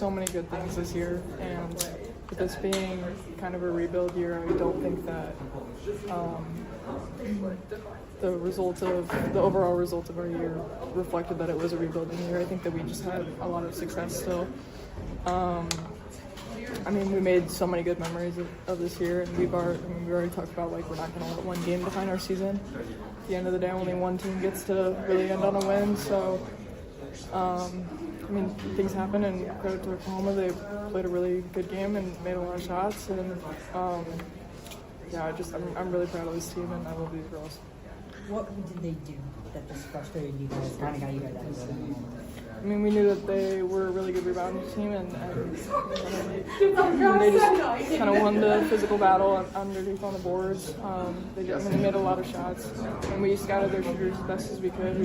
so many good things this year, and with this being kind of a rebuild year, I don't think that the overall results of our year reflected that it was a rebuilding year. I think that we just had a lot of success still. I mean, we made so many good memories of this year, and we already talked about, like, we're not going to let one game define our season. At the end of the day, only one team gets to really end on a win. So, I mean, things happen, and credit to Oklahoma. They played a really good game and made a lot of shots. And, yeah, I'm really proud of this team, and I love these girls. What did they do that just frustrated you guys, kind of got you guys out of the moment? I mean, we knew that they were a really good rebounding team, and they just kind of won the physical battle underneath on the boards. They made a lot of shots, and we scouted their shooters as best as we could. I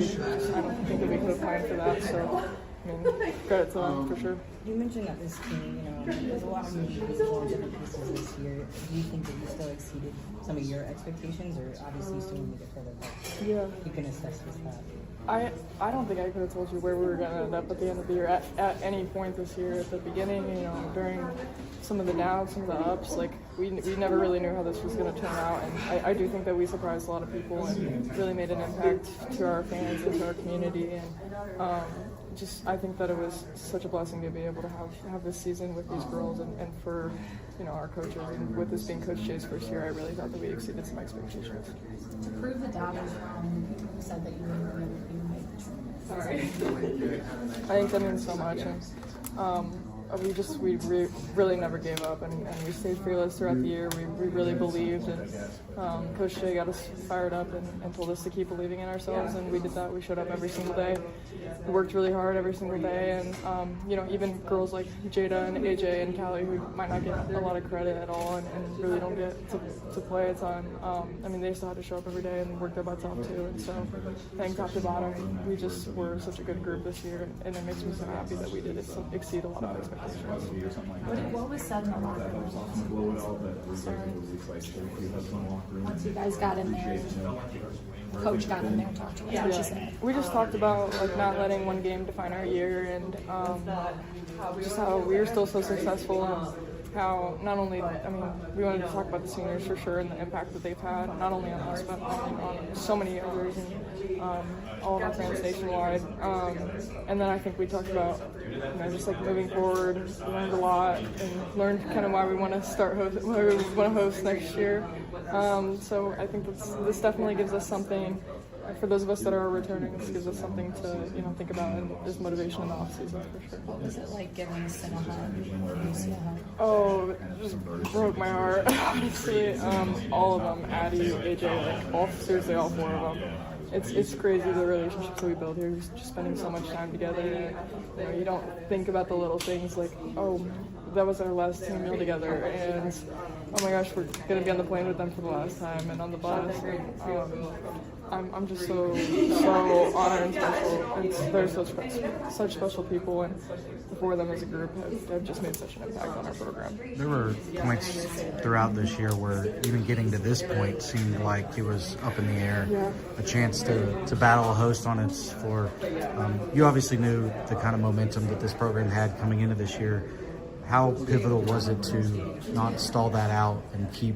don't think that we could have planned for that, so I mean, credit to them for sure. You mentioned that this team, there's a lot of moving different pieces this year. Do you think that you still exceeded some of your expectations, or obviously you still need to get further back? Yeah. You can assess with that. I don't think I could have told you where we were going to end up at the end of the year. At any point this year, at the beginning, during some of the downs, some of the ups, like we never really knew how this was going to turn out. And I do think that we surprised a lot of people and really made an impact to our fans and to our community. And I think that it was such a blessing to be able to have this season with these girls and for our coaches, and with this being Coach Jay's first year, I really thought that we exceeded some expectations. To prove the doubters wrong, you said that you were going to be sorry. I think that means so much, and we really never gave up, and we stayed fearless throughout the year. We really believed, and Coach Jay got us fired up and told us to keep believing in ourselves, and we did that. We showed up every single day. We worked really hard every single day, and even girls like Jada and AJ and Callie, who might not get a lot of credit at all and really don't get to play a ton. They still had to show up every day and work their butts off too. And so, I think top to bottom, we just were such a good group this year, and it makes me so happy that we did exceed a lot of expectations. What was said in the locker room? Once you guys got in there, Coach got in there and talked to you. What she said. We just talked about not letting one game define our year, and just how we were still so successful, and how not only we wanted to talk about the seniors for sure and the impact that they've had, not only on us but on so many others and all of our fans nationwide. And then I think we talked about just like moving forward. We learned a lot and learned kind of why we want to host next year. So I think this definitely gives us something. For those of us that are returning, this gives us something to think about, and is motivation in the off season for sure. What was it like giving us a hug? Oh, it just broke my heart. Honestly, all of them, Addie, AJ, seriously all four of them. It's crazy the relationships that we build here. Just spending so much time together. You don't think about the little things like, oh, that was our last team meal together, and oh my gosh, we're gonna be on the plane with them for the last time, and on the bus. And, I'm just so honored and special. They're such special people, and the four of them as a group have just made such an impact on our program. There were points throughout this year where even getting to this point seemed like it was up in the air. Yeah. A chance to battle a host on its floor. You obviously knew the kind of momentum that this program had coming into this year. How pivotal was it to not stall that out and keep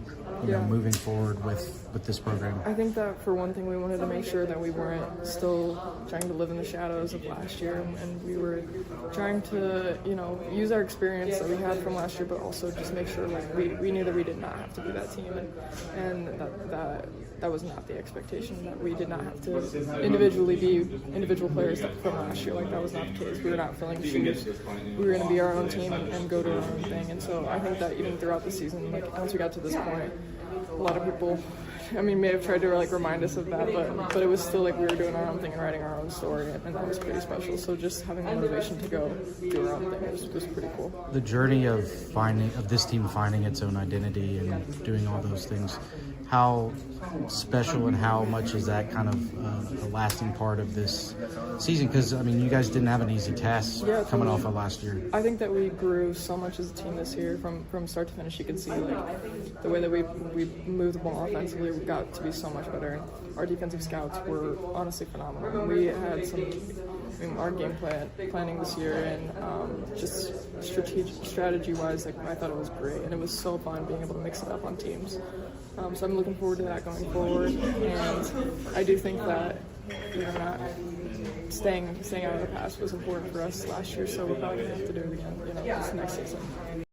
moving forward with this program? I think that for one thing, we wanted to make sure that we weren't still trying to live in the shadows of last year, and we were trying to use our experience that we had from last year, but also just make sure we knew that we did not have to be that team, and that was not the expectation, that we did not have to individually be individual players from last year. Like, that was not the case. We were not filling shoes. We were going to be our own team and go do our own thing. And so I think that even throughout the season, once we got to this point, a lot of people may have tried to remind us of that, but it was still we were doing our own thing and writing our own story, and that was pretty special. So just having the motivation to go do our own thing was pretty cool. The journey of this team finding its own identity and doing all those things, how special and how much is that kind of a lasting part of this season? Because you guys didn't have an easy task coming off of last year. I think that we grew so much as a team this year, from start to finish. You can see the way that we moved the ball offensively, we got to be so much better. Our defensive scouts were honestly phenomenal. We had some our game planning this year, and just strategy-wise, like I thought it was great, and it was so fun being able to mix it up on teams. So I'm looking forward to that going forward, and I do think that not staying out of the past was important for us last year, so we're probably gonna have to do it again, this next season.